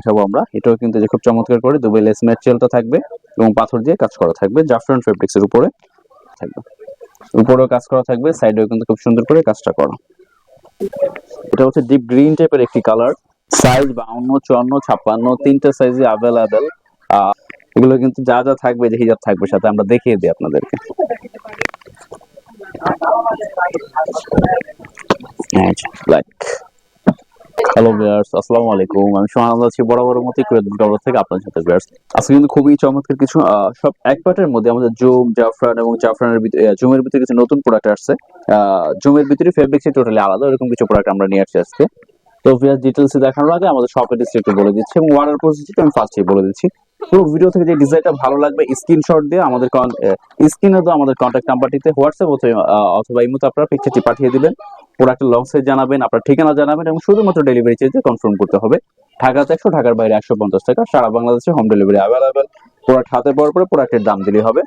দেখাবো আমরা, এটাও কিন্তু যে খুব চমৎকার করে দুবাই লেস ম্যাটেরিয়ালটা থাকবে এবং পাথর দিয়ে কাজ করা থাকবে, জাফরান ফেব্রিক্স এর উপরে থাকবে, উপরেও কাজ করা থাকবে, সাইডেও কিন্তু খুব সুন্দর করে কাজটা করা। এটা হচ্ছে ডিপ গ্রিন টাইপের একটি কালার, সাইজ 52, 54, 56 তিনটা সাইজে अवेलेबल। এগুলো কিন্তু যা যা থাকবে যে হিজাব থাকবে সাথে আমরা দেখিয়ে দিই আপনাদেরকে। ব্ল্যাক। হ্যালো ভিউয়ার্স, আসসালামু আলাইকুম। আমি সোহান আছি বরাবরের মতো কুয়েত গবর থেকে আপনাদের সাথে ভিউয়ার্স। আজকে কিন্তু খুবই চমৎকার কিছু সব এক পার্টের মধ্যে আমাদের জুম, জাফরান এবং জাফরানের ভিতরে জুমের ভিতরে কিছু নতুন প্রোডাক্ট আসছে। জুমের ভিতরে ফেব্রিক্স টোটালি আলাদা, এরকম কিছু প্রোডাক্ট আমরা নিয়ে আসছি আজকে। তো ভিউয়ার্স, ডিটেইলস দেখানোর আগে আমাদের শপের ডিসক্রিপশন বলে দিচ্ছি এবং অর্ডার প্রসেসটা আমি ফার্স্টেই বলে দিচ্ছি। পুরো ভিডিও থেকে যে ডিজাইনটা ভালো লাগবে স্ক্রিনশট দিয়ে আমাদের স্ক্রিনে তো আমাদের কন্ট্যাক্ট নাম্বারটিতে হোয়াটসঅ্যাপ অথবা ইমোতে আপনারা পিকচারটি পাঠিয়ে দিবেন, প্রোডাক্টের লং সাইজ জানাবেন, আপনার ঠিকানা জানাবেন এবং শুধুমাত্র ডেলিভারি চার্জে কনফার্ম করতে হবে। ঢাকাতে 100, ঢাকার বাইরে 150 টাকা, সারা বাংলাদেশে হোম ডেলিভারি अवेलेबल। প্রোডাক্ট হাতে পাওয়ার পরে প্রোডাক্টের দাম দিলেই হবে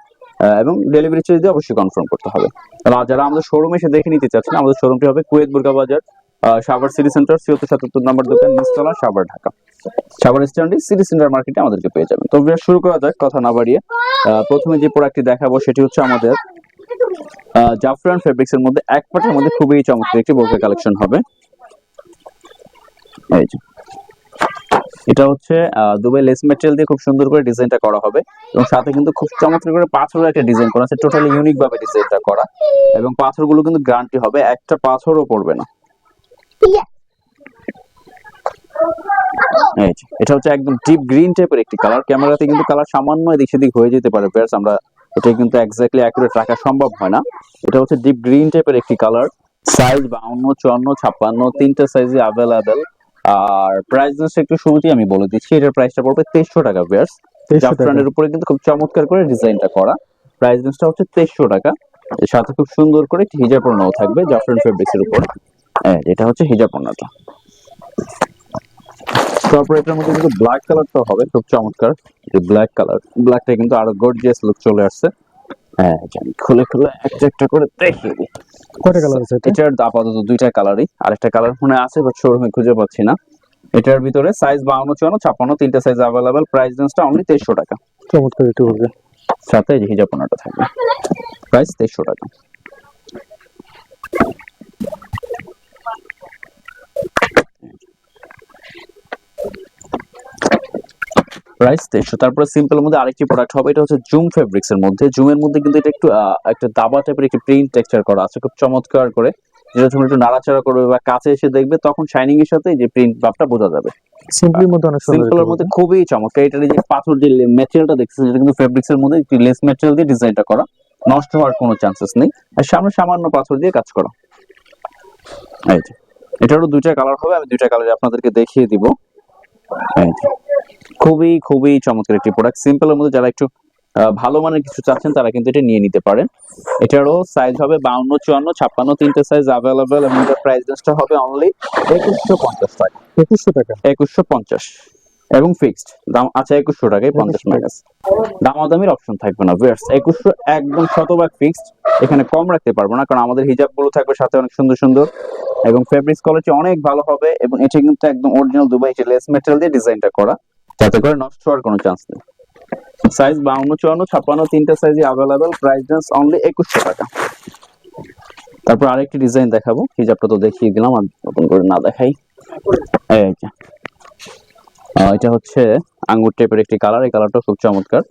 এবং ডেলিভারি চার্জ দিয়ে অবশ্যই কনফার্ম করতে হবে। আর যারা আমাদের শোরুমে এসে দেখে নিতে চাচ্ছেন, আমাদের শোরুমটি হবে কুয়েত বুরকা বাজার, সাভার সিটি সেন্টার 74-77 নম্বর দোকান, নিচতলা, সাভার, ঢাকা। সাভার স্ট্যান্ডে সিটি সেন্টার মার্কেটে আমাদেরকে পেয়ে যাবেন। তো শুরু করা যাক, কথা না বাড়িয়ে। প্রথমে যে প্রোডাক্টটি দেখাবো সেটি হচ্ছে আমাদের জাফরান ফেব্রিক্স এর মধ্যে এক পাটের মধ্যে খুবই চমৎকার একটি বোরকা কালেকশন হবে। এই যে এটা হচ্ছে দুবাই লেস ম্যাটেরিয়াল দিয়ে খুব সুন্দর করে ডিজাইনটা করা হবে এবং সাথে কিন্তু খুব চমৎকার করে পাথরের একটা ডিজাইন করা আছে, টোটালি ইউনিক ভাবে ডিজাইনটা করা এবং পাথরগুলো কিন্তু গ্যারান্টি হবে, একটা পাথরও পড়বে না। এই যে এটা হচ্ছে একদম ডিপ গ্রিন টাইপের একটি কালার, ক্যামেরাতে কিন্তু কালার সামান্য এদিক সেদিক হয়ে যেতে পারে ভিউয়ার্স, আমরা এটা কিন্তু এক্স্যাক্টলি অ্যাকুরেট রাখা সম্ভব হয় না। এটা হচ্ছে ডিপ গ্রিন টাইপের একটি কালার, সাইজ 52, 54, 56 তিনটা সাইজে अवेलेबल। আর প্রাইস একটু শুরুতেই আমি বলে দিচ্ছি, এটার প্রাইসটা পড়বে 2300 টাকা ভিউয়ার্স। জাফরানের উপরে কিন্তু খুব চমৎকার করে ডিজাইনটা করা, প্রাইস হচ্ছে 2300 টাকা। এর সাথে খুব সুন্দর করে হিজাব ওড়নাও থাকবে জাফরান ফেব্রিক্স এর উপর। এটা হচ্ছে হিজাব ওড়নাটা। তারপর এটার মধ্যে কিন্তু ব্ল্যাক কালারটা হবে খুব চমৎকার, এই ব্ল্যাক কালার, ব্ল্যাকটা কিন্তু আরো গর্জিয়াস লুক চলে আসছে। জানি খুলে খুলে একটা একটা করে দেখিয়ে দিই। কয়টা কালার আছে এটার আপাতত দুইটা কালারই, আরেকটা কালার মনে আছে বাট শোরুমে খুঁজে পাচ্ছি না। এটার ভিতরে সাইজ 52, 54, 56 তিনটা সাইজ अवेलेबल, প্রাইস রেঞ্জটা অনলি 2300 টাকা। চমৎকার একটু হবে, সাথে এই হিজাব ওড়নাটা থাকবে, প্রাইস 2300 টাকা। প্রাইস 2300। তারপরে সিম্পলের মধ্যে আরেকটি প্রোডাক্ট হবে, এটা হচ্ছে জুম ফেব্রিক্স এর মধ্যে। জুমের মধ্যে কিন্তু এটা একটু একটা দাবা টাইপের একটি প্রিন্ট টেক্সচার করা আছে খুব চমৎকার করে, যেটা তুমি একটু নাড়াচাড়া করবে বা কাছে এসে দেখবে তখন শাইনিং এর সাথে যে প্রিন্ট ভাবটা বোঝা যাবে। সিম্পলের মধ্যে অনেক সুন্দর, সিম্পলের মধ্যে খুবই চমৎকার। এটার যে পাথর যে ম্যাটেরিয়ালটা দেখছেন, এটা কিন্তু ফেব্রিক্স এর মধ্যে একটি লেস ম্যাটেরিয়াল দিয়ে ডিজাইনটা করা, নষ্ট হওয়ার কোনো চান্সেস নেই, আর সামনে সামান্য পাথর দিয়ে কাজ করা। এই যে এটারও দুইটা কালার হবে, আমি দুইটা কালার আপনাদেরকে দেখিয়ে দিব। এই যে খুবই খুবই চমৎকার একটি প্রোডাক্ট। সিম্পলের মধ্যে যারা একটু ভালো মানের কিছু চাচ্ছেন তারা কিন্তু এটা নিয়ে নিতে পারেন। এটারও সাইজ হবে 52, 54, 56 তিনটে সাইজ अवेलेबल এবং এটার প্রাইস রেঞ্জটা হবে অনলি 2150 টাকা। 2100 টাকা, 2150 এবং ফিক্সড দাম আছে 2100 টাকায় 50 মাইনাস, দামাদামির অপশন থাকবে না ভিউয়ার্স। 2100 একদম শতভাগ ফিক্সড, এখানে কম রাখতে পারবো না কারণ আমাদের হিজাবগুলো থাকবে সাথে অনেক সুন্দর সুন্দর এবং ফেব্রিক্স কোয়ালিটি অনেক ভালো হবে এবং এটা কিন্তু একদম অরিজিনাল দুবাই লেস ম্যাটেরিয়াল দিয়ে ডিজাইনটা করা, যাতে করে নষ্ট হওয়ার কোনো চান্স নেই। সাইজ 52, 54, 56 তিনটা সাইজই अवेलेबल, প্রাইস রেঞ্জ অনলি 2100 টাকা। তারপর আরেকটি ডিজাইন দেখাবো, হিজাবটা তো দেখিয়ে দিলাম, আর নতুন করে না দেখাই। এই যে এটা হচ্ছে আঙ্গুর টাইপের একটি কালার, এই কালারটা খুব চমৎকার।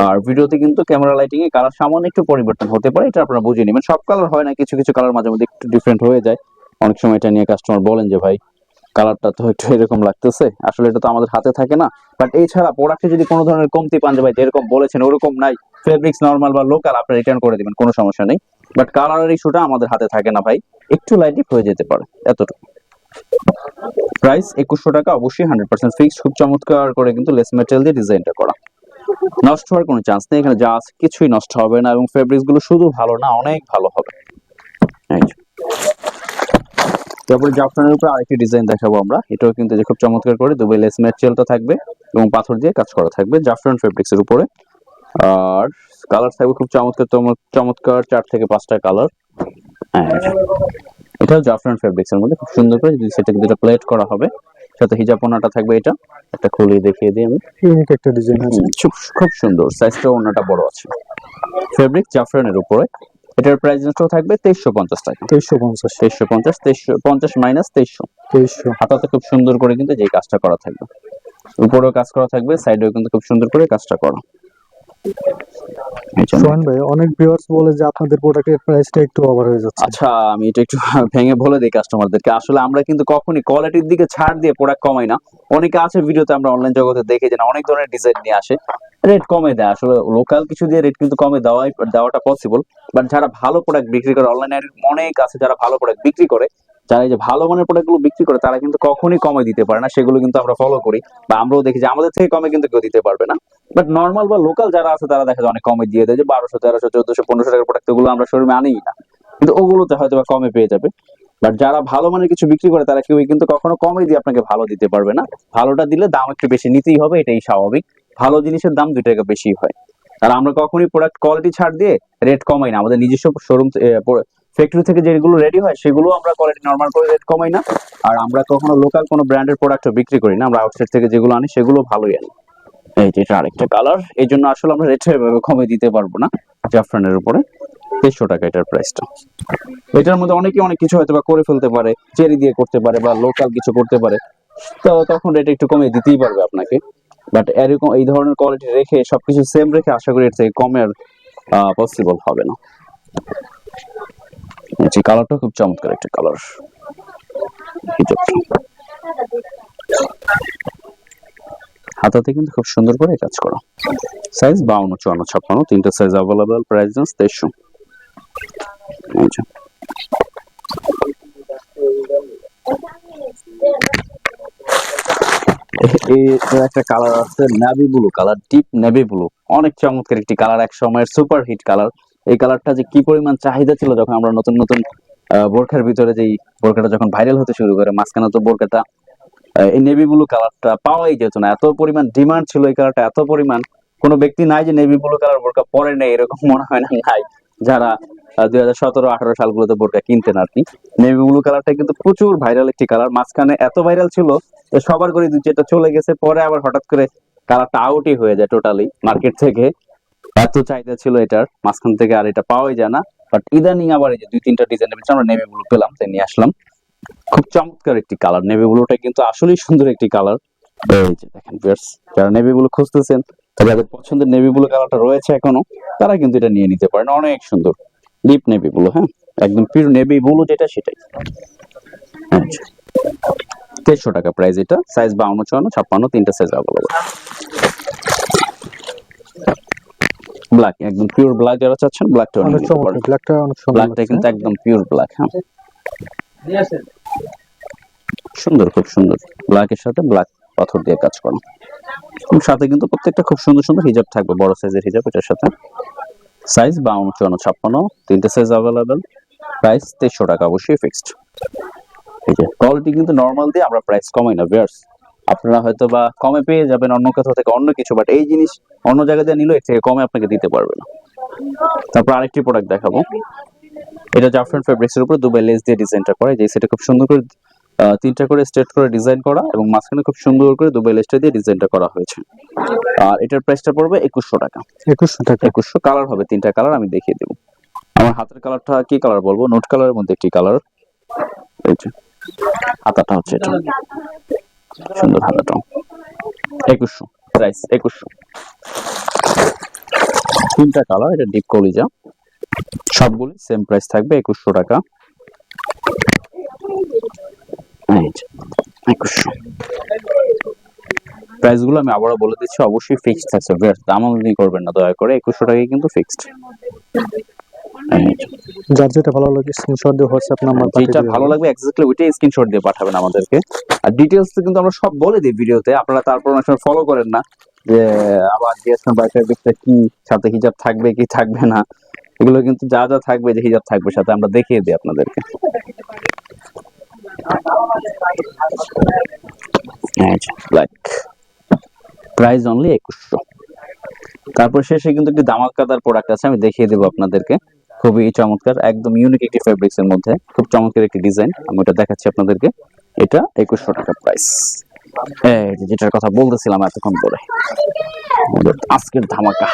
আর ভিডিওতে কিন্তু ক্যামেরা লাইটিং এ কালার সামান্য একটু পরিবর্তন হতে পারে, এটা আপনারা বুঝে নেবেন। সব কালার হয় না, কিছু কিছু কালার মাঝে মধ্যে একটু ডিফারেন্ট হয়ে যায়। অনেক সময় এটা নিয়ে কাস্টমার বলেন যে ভাই কালারটা তো একটু এরকম লাগতেছে, আসলে এটা তো আমাদের হাতে থাকে না। বাট এছাড়া প্রোডাক্টে যদি কোনো ধরনের কমতি পান যে ভাই যেরকম বলেছেন ওরকম নাই, ফেব্রিক্স নরমাল বা লোকাল, আপনি রিটার্ন করে দিবেন, কোনো সমস্যা নেই। বাট কালারের ইস্যুটা আমাদের হাতে থাকে না ভাই, একটু লাইট হয়ে যেতে পারে, এতটুকু। প্রাইস 2100 টাকা, অবশ্যই 100% ফিক্সড। খুব চমৎকার করে কিন্তু লেস ম্যাটেরিয়াল দিয়ে ডিজাইনটা করা, নষ্ট হওয়ার কোনো চান্স নেই, এখানে যা আছে কিছুই নষ্ট হবে না এবং ফেব্রিক্স গুলো শুধু ভালো না অনেক ভালো হবে। তারপরে জাফরানের উপর আরেকটি ডিজাইন দেখাবো আমরা, এটাও কিন্তু যে খুব চমৎকার করে দুবাই লেস ম্যাটেরিয়ালটা থাকবে এবং পাথর দিয়ে কাজ করা থাকবে জাফরান ফেব্রিক্স এর উপরে। আর কালার থাকবে খুব চমৎকার চমৎকার 4 থেকে 5টা কালার। এটাও জাফরান ফেব্রিক্স এর মধ্যে খুব সুন্দর করে সেটাকে দুটো প্লেট করা হবে সাথে হিজাব ওড়নাটা থাকবে। এটা একটা খুলে দেখিয়ে দিই আমি। ইউনিক একটা ডিজাইন আছে। খুব সুন্দর, সাইজটা ওড়নাটা বড় আছে। ফেব্রিক জাফরানের উপরে। এটার প্রাইস রেঞ্জটাও থাকবে 2350 টাকা। 2350 2350 মাইনাস 2300। 2300। হাতাতে খুব সুন্দর করে কিন্তু যে কাজটা করা থাকবে, উপরেও কাজ করা থাকবে, সাইডেও কিন্তু খুব সুন্দর করে কাজটা করা। সোহান ভাই, অনেক ভিউয়ার্স বলে যে আপনাদের প্রোডাক্টের প্রাইসটা একটু ওভার হয়ে যাচ্ছে। আচ্ছা, আমি এটা একটু ভেঙে বলে দিই কাস্টমারদেরকে। আসলে আমরা কিন্তু কখনই কোয়ালিটির দিকে ছাড় দিয়ে প্রোডাক্ট কমাই না। অনেকে আছে ভিডিওতে, আমরা অনলাইন জগতে দেখে যে না, অনেক ধরনের ডিজাইন নিয়ে আসে, রেট কমে দেয়। আসলে লোকাল কিছু দিয়ে রেট কিন্তু কমে দেওয়াটা পসিবল, বাট যারা ভালো প্রোডাক্ট বিক্রি করে, অনলাইনে অনেক আছে যারা ভালো প্রোডাক্ট বিক্রি করে, যারা এই যে ভালো মানের প্রোডাক্টগুলো বিক্রি করে, তারা কিন্তু কখনোই কমে দিতে পারে না। সেগুলো কিন্তু আমরা ফলো করি, বা আমরাও দেখি যে আমাদের থেকে কমে কিন্তু কেউ দিতে পারবে না। বাট নর্মাল বা লোকাল যারা আছে তারা দেখা যায় অনেক কমে দিয়ে দেয়, যে 1200, 1300, 1400, 1500 টাকার প্রোডাক্ট, ওগুলো আমরা শোরুমে আনিই না, কিন্তু ওগুলোতে হয়তো বা কমে পেয়ে যাবে। বাট যারা ভালো মানের কিছু বিক্রি করে, তারা কেউই কিন্তু কখনো কমে দিয়ে আপনাকে ভালো দিতে পারবে না। ভালোটা দিলে দাম একটু বেশি নিতেই হবে, এটাই স্বাভাবিক। ভালো জিনিসের দাম 2 টাকা বেশি হয়। আর আমরা কখনোই প্রোডাক্ট কোয়ালিটি ছাড় দিয়ে রেট কমাই না। আমাদের নিজস্ব শোরুম ফ্যাক্টরি থেকে যেগুলো রেডি হয়, সেগুলো আমরা কোয়ালিটি নরমাল করে রেট কমাই না। আর আমরা কখনো লোকাল কোনো ব্র্যান্ডের প্রোডাক্টও বিক্রি করি না। আমরা আউটসাইড থেকে যেগুলো আনি সেগুলো ভালোই আনি। এই যে এটা আরেকটা কালার, এই জন্য আসলে আমরা রেটটা এভাবে কমে দিতে পারবো না। জাফরানের উপরে 2300 টাকা এটার প্রাইসটা। এটার মধ্যে অনেকে অনেক কিছু হয়তো বা করে ফেলতে পারে, চেরি দিয়ে করতে পারে বা লোকাল কিছু করতে পারে, তো তখন রেট একটু কমে দিতেই পারবে আপনাকে। বাট এরকম এই ধরনের কোয়ালিটি রেখে সবকিছু সেম রেখে আশা করি এর থেকে কমে আর পসিবল হবে না। এই কালারটা খুব চমৎকার একটা কালার। হাতাতে কিন্তু খুব সুন্দর করে কাজ করা। সাইজ 52, 54, 56, তিনটা সাইজ अवेलेबल। Price range 2300। এই যে এই একটা কালার আছে, navy blue colour, deep navy blue, অনেক চমৎকার একটি কালার, এক সময়ের সুপার হিট কালার। এই কালারটা যে কি পরিমাণ চাহিদা ছিল যখন আমরা নতুন নতুন বোরখার ভিতরে যেই বোরখাটা যখন ভাইরাল হতে শুরু করে, মাঝখানে তো বোরখাটা এই নেভি ব্লু কালারটা পাওয়াই যেত না, এত পরিমাণ ডিমান্ড ছিল এই কালারটা, এত পরিমাণ। কোনো ব্যক্তি নাই যে নেভি ব্লু কালার বোরকা পরে নেই, এরকম মনে হয় না, নাই। যারা 2017-18 সালগুলোতে বোরকা কিনতেন আর কি, নেভি ব্লু কালারটা কিন্তু প্রচুর ভাইরাল একটি কালার। মাঝখানে এত ভাইরাল ছিল তো সবার করে 2-4টা চলে গেছে, পরে আবার হঠাৎ করে কালারটা আউটই হয়ে যায় টোটালি মার্কেট থেকে। এত চাহিদা ছিল এটার, মাঝখান থেকে আর এটা পাওয়াই যায় না। বাট ইদানিং আবার এই যে 2-3টা ডিজাইনের ভিতরে আমরা নেভি ব্লু পেলাম, তাই নিয়ে আসলাম। খুব চমৎকার একটি কালার, নেভি ব্লুটা কিন্তু আসলেই সুন্দর একটি কালার। এই যে দেখেন ভিউয়ার্স, যারা নেভি ব্লু খুঁজতেছেন, যাদের পছন্দের নেভি ব্লু কালারটা রয়েছে এখনো, তারা কিন্তু এটা নিয়ে নিতে পারেন। অনেক সুন্দর ডিপ নেভি ব্লু, হ্যাঁ, একদম পিওর নেভি ব্লু যেটা সেটাই। 2300 টাকা প্রাইস এটা। সাইজ 52, 54, 56, তিনটা সাইজ अवेलेबल। ব্ল্যাক, একদম পিওর ব্ল্যাক যারা চাচ্ছেন, ব্ল্যাকটা অনেক চমৎকার, ব্ল্যাকটা অনেক সুন্দর। ব্ল্যাকটা কিন্তু একদম পিওর ব্ল্যাক, হ্যাঁ, সুন্দর, খুব সুন্দর। ব্ল্যাকের সাথে ব্ল্যাক পাথর দিয়ে কাজ করা, এবং সাথে কিন্তু প্রত্যেকটা খুব সুন্দর সুন্দর হিজাব থাকবে, বড় সাইজের হিজাব এটার সাথে। সাইজ 52, 54, 56, তিনটে সাইজ अवेलेबल। প্রাইস 2300 টাকা, অবশ্যই ফিক্সড। এই যে কোয়ালিটি কিন্তু নরমাল দিয়ে আমরা প্রাইস কমাই না ভিউয়ার্স। আপনারা হয়তো বা কমে পেয়ে যাবেন অন্য কোথাও থেকে অন্য কিছু, বাট এই জিনিস অন্য জায়গা দিয়ে নিলে এর থেকে কমে আপনাকে দিতে পারবে না। তারপর আরেকটি প্রোডাক্ট দেখাবো, এটা জাফরান ফেব্রিক্সের উপরে দুবাই লেস দিয়ে ডিজাইনটা করা। যে সেটা খুব সুন্দর করে 3টা করে স্ট্রেট করে ডিজাইন করা, এবং মাঝখানে খুব সুন্দর করে দুবাই লেসটা দিয়ে ডিজাইনটা করা হয়েছে। আর এটার প্রাইসটা পড়বে 2100 টাকা। 2100 টাকা। 2100। কালার হবে 3টা কালার, আমি দেখিয়ে দেবো। আমার হাতের কালারটা কি কালার বলবো, নোট কালারের মধ্যে একটি কালার। এই যে হাতাটা হচ্ছে এটা, সুন্দর হাতাটা। 2100 প্রাইস, 2100। 3টা কালার, এটা ডিপ কলিজা, সবগুলি সেম প্রাইস থাকবে 2100 টাকা। 2100 প্রাইস গুলো আমি আবারও বলে দিচ্ছি, অবশ্যই ফিক্সড থাকছে, দামাদামি করবেন না দয়া করে। 2100 টাকায় কিন্তু ফিক্সড। যার যেটা ভালো লাগে স্ক্রিনশট দিয়ে হোয়াটসঅ্যাপ নাম্বার পাঠিয়ে যেটা ভালো লাগবে এক্স্যাক্টলি ওইটাই স্ক্রিনশট দিয়ে পাঠাবেন আমাদেরকে। আর ডিটেইলস কিন্তু আমরা সব বলে দিই ভিডিওতে, আপনারা তারপর অনেক সময় ফলো করেন না, যে আবার জিএসএম বাইকের বিষয়টা কি, সাথে হিজাব থাকবে কি থাকবে না, এগুলো কিন্তু যা যা থাকবে, যে হিজাব থাকবে সাথে, আমরা দেখিয়ে দিই আপনাদেরকে। Black, price only 2100। তারপর শেষে কিন্তু একটি ধামাকাদার প্রোডাক্ট আছে, আমি দেখিয়ে দেবো আপনাদেরকে। খুবই চমৎকার, একদম ইউনিক একটি ফেব্রিক্স এর মধ্যে, খুব চমৎকার একটি ডিজাইন, আমি ওটা দেখাচ্ছি আপনাদেরকে। এটা 2100 টাকা প্রাইস। এই যে যেটার কথা বলতেছিলাম এতক্ষণ ধরে, আমাদের আজকের ধামাকা।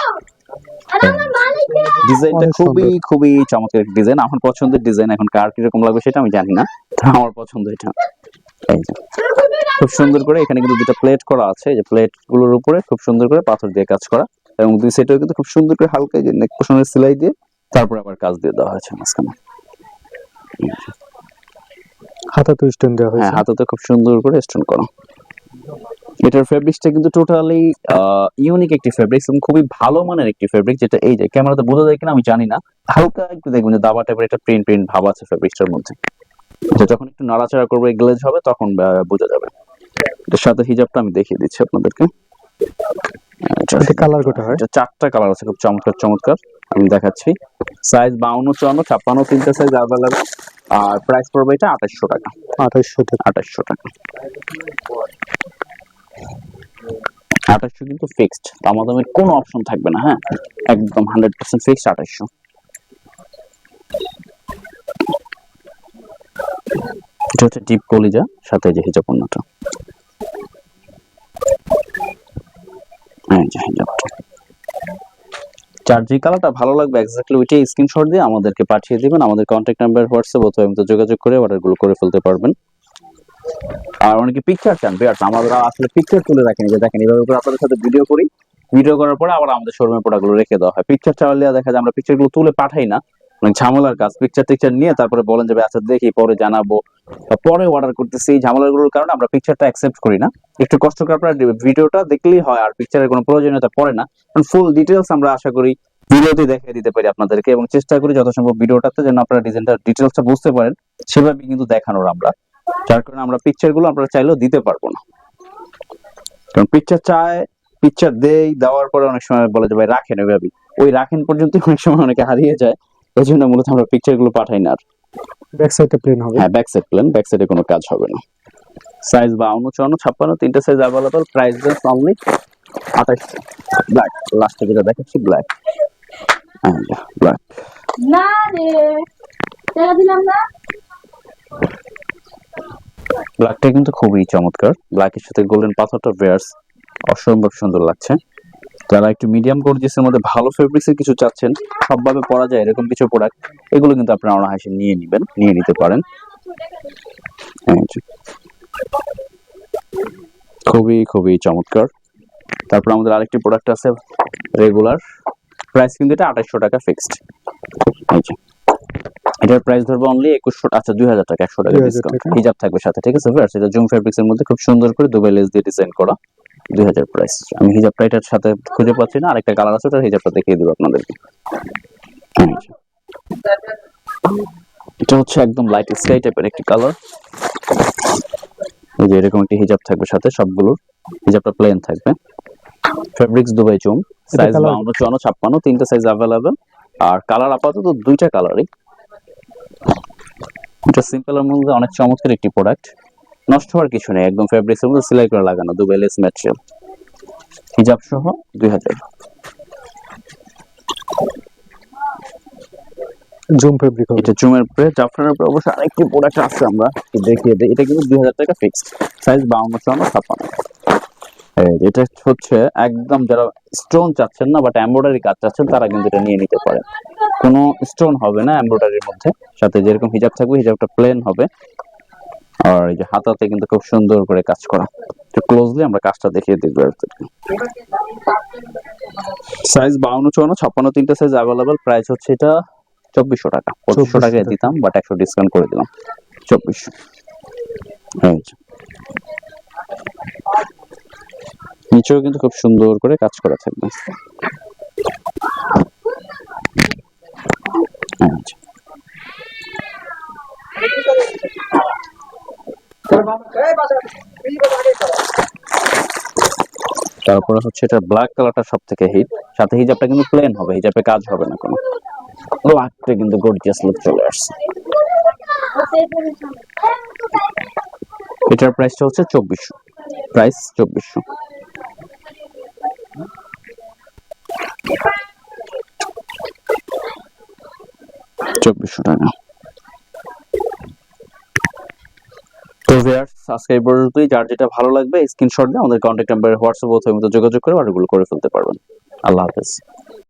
ডিজাইনটা অনেক খুবই সুন্দর। খুবই চমৎকার ডিজাইন, আমার পছন্দের ডিজাইন। এখন কার কিরকম লাগবে সেটা আমি জানি না, তো আমার পছন্দ এটা। এই যে খুব সুন্দর করে এখানে কিন্তু দুটো প্লেট করা আছে, এই যে প্লেট গুলোর উপরে খুব সুন্দর করে পাথর দিয়ে কাজ করা, এবং দুই সাইডেও কিন্তু খুব সুন্দর করে হালকা যে নেক পোর্শনের সেলাই দিয়ে তারপর আবার কাজ দিয়ে দেওয়া হয়েছে মাঝখানে। হাতে তো স্ট্যান্ড দেওয়া হ্যাঁ, হয়েছে। হাতেতে খুব সুন্দর করে স্টোন করা। এটার ফেব্রিক্সটা কিন্তু টোটালি ইউনিক একটি ফেব্রিক্স এবং খুবই ভালো মানের একটি ফেব্রিক, যেটা এই যে ক্যামেরাতে বোঝা যায় কিনা আমি জানি না, হালকা একটু দেখবেন যে দাবা টাইপের একটা প্রিন্ট প্রিন্ট ভাব আছে ফেব্রিক্সটার মধ্যে, যে যখন একটু নাড়াচাড়া করবে গ্লেজ হবে তখন বোঝা যাবে। এটার সাথে হিজাবটা আমি দেখিয়ে দিচ্ছি আপনাদেরকে। এটা কালার কোটা হয়। এটা চারটা কালার আছে, খুব চমৎকার চমৎকার, আমি দেখাচ্ছি। সাইজ 52, 54, 56, তিনটা সাইজ अवेलेबल। আর প্রাইস পড়বে এটা 2800 টাকা। 2800 টাকা। 2800 টাকা। 2800 কিন্তু ফিক্সড, দামাদামির কোনো অপশন থাকবে না। হ্যাঁ, একদম 100% ফিক্সড 2800। এটা হচ্ছে ডিপ কলিজা, সাথে যে হিজাব পণ্যটা, এই যে হিজাবটা। যার যে কালারটা ভালো লাগবে এক্স্যাক্টলি ওইটাই স্ক্রিনশট দিয়ে আমাদেরকে পাঠিয়ে দিবেন। আমাদের কন্ট্যাক্ট নাম্বার হোয়াটসঅ্যাপ অথবা এমনিতে যোগাযোগ করে অর্ডারগুলো করে ফেলতে পারবেন। আর অনেকে পিকচার চান, বিয়ার্স আমরা আসলে পিকচার তুলে রাখেন, যে দেখেন এইভাবে করে আপনাদের সাথে ভিডিও করি, ভিডিও করার পরে আবার আমাদের শোরুমে প্রোডাক্টগুলো রেখে দেওয়া হয়। পিকচার চাইলে দেখা যায় আমরা পিকচারগুলো তুলে পাঠাই না, মানে ঝামেলার কাজ। পিকচার টিকচার নিয়ে তারপরে বলেন যে আচ্ছা দেখি পরে জানাবো, বা পরে অর্ডার করতেছি, এই ঝামেলাগুলোর কারণে আমরা পিকচারটা অ্যাকসেপ্ট করি না। একটু কষ্ট করে আপনারা ভিডিওটা দেখলেই হয়, আর পিকচারের কোনো প্রয়োজনীয়তা পড়ে না, কারণ ফুল ডিটেলস আমরা আশা করি ভিডিওতে দেখিয়ে দিতে পারি আপনাদেরকে, এবং চেষ্টা করি যথাসম্ভব ভিডিওটাতে যেন আপনারা ডিজাইনটা ডিটেলসটা বুঝতে পারেন সেভাবে কিন্তু দেখানোর আমরা। যার কারণে আমরা পিকচারগুলো আপনারা চাইলেও দিতে পারবো না, কারণ পিকচার চায়, পিকচার দেওয়ার পরে অনেক সময় বলে যে ভাই রাখেন, ওইভাবে ওই রাখেন পর্যন্ত অনেক সময় অনেকে হারিয়ে যায়। এই জন্য মূলত আমরা পিকচারগুলো পাঠাই না। আর ব্যাক সাইডটা প্লেন হবে। হ্যাঁ, ব্যাক সাইড প্লেন, ব্যাক সাইডে কোনো কাজ হবে না। সাইজ 52, 54, 56, তিনটা size available. Price just only 2800। Black লাস্টে যেটা দেখাচ্ছি, ব্ল্যাক, হ্যাঁ ব্ল্যাক। না রে, টাকা দিলাম না। ব্ল্যাকটা কিন্তু খুবই চমৎকার, ব্ল্যাকের সাথে গোল্ডেন পাথরটা ভিউয়ার্স অসম্ভব সুন্দর লাগছে। যারা একটু মিডিয়াম গর্জিয়াসের মধ্যে ভালো ফেব্রিক্সের কিছু চাচ্ছেন, সবভাবে পরা যায় এরকম কিছু প্রোডাক্ট, এগুলো কিন্তু আপনারা অনায়াসে নিয়ে নিতে পারেন। খুবই খুবই চমৎকার। তারপর আমাদের আরেকটি প্রোডাক্ট আছে রেগুলার, প্রাইস কিন্তু এটা 2800 টাকা ফিক্সড। এটার প্রাইস ধরবো অনলি 2100, আচ্ছা 2000 টাকা, 100 টাকা 2000 ডিসকাউন্ট, টাকা। হিজাব থাকবে সাথে, ঠিক আছে ভিউয়ার্স। এটা জুম ফেব্রিক্স এর মধ্যে খুব সুন্দর করে দুবাই লেস দিয়ে ডিজাইন করা, 2000 প্রাইস। আমি হিজাবটা এটার সাথে খুঁজে পাচ্ছি না, আরেকটা কালার আছে, ওটার হিজাবটা দেখিয়ে দেবো আপনাদেরকে। এটা হচ্ছে একদম লাইট স্কাই টাইপের একটি কালার, এই যে এরকম একটি হিজাব থাকবে সাথে, সবগুলোর হিজাবটা প্লেন থাকবে। ফেব্রিক্স দুবাই জুম, সাইজ 52, 54, 56, তিনটা সাইজ अवेलेबल। আর কালার আপাতত দুইটা কালারই। এটা সিম্পল এর মধ্যে অনেক চমৎকার একটি প্রোডাক্ট, নষ্ট হওয়ার কিছু নেই, একদম ফেব্রিক্সের মধ্যে সেলাই করে লাগানো, দুবাই লেস ম্যাটেরিয়াল, হিজাব সহ 2000। জুম ফেব্রিক হবে। এটা জুমের উপরে, জাফরানের উপরে অবশ্য আরেকটি প্রোডাক্ট আছে, আমরা দেখিয়ে দিই। এটা কিন্তু 2000 টাকা ফিক্সড, সাইজ 52, 54, 56। এটা হচ্ছে একদম যারা স্টোন চাচ্ছেন না বাট এমব্রয়ডারি কাজ চাচ্ছেন, তারা কিন্তু এটা নিয়ে নিতে পারেন। কোনো স্টোন হবে না এমব্রয়ডারির মধ্যে, সাথে যেরকম হিজাব থাকবে হিজাবটা প্লেন হবে। আর এই যে হাতাতে কিন্তু খুব সুন্দর করে কাজ করা, একটু ক্লোজলি আমরা কাজটা দেখিয়ে দেখবো। সাইজ 52, 54, 56, তিনটা সাইজ अवेलेबल। প্রাইস হচ্ছে এটা 2400 টাকা, 2500 টাকায় দিতাম বাট 100 ডিসকাউন্ট করে দিলাম, 2400। নিচেও কিন্তু খুব সুন্দর করে কাজ করা থাকবে। তারপরে হচ্ছে এটা ব্ল্যাক কালারটা সব থেকে হিট, সাথে হিজাবটা কিন্তু প্লেন হবে, হিজাবে কাজ হবে না কোনো। ব্ল্যাকটা কিন্তু গর্জিয়াস লুক চলে আসছে। এটার প্রাইসটা হচ্ছে 2400, প্রাইস 2400। টাকা। তো ভিউয়ার্স আজকে এই পর্যন্তই। যার যেটা ভালো লাগবে স্ক্রিনশট দিয়ে আমাদের কন্ট্যাক্ট নাম্বারে হোয়াটসঅ্যাপ অথবা যোগাযোগ করে অর্ডারগুলো করে ফেলতে পারবেন। আল্লাহ হাফেজ।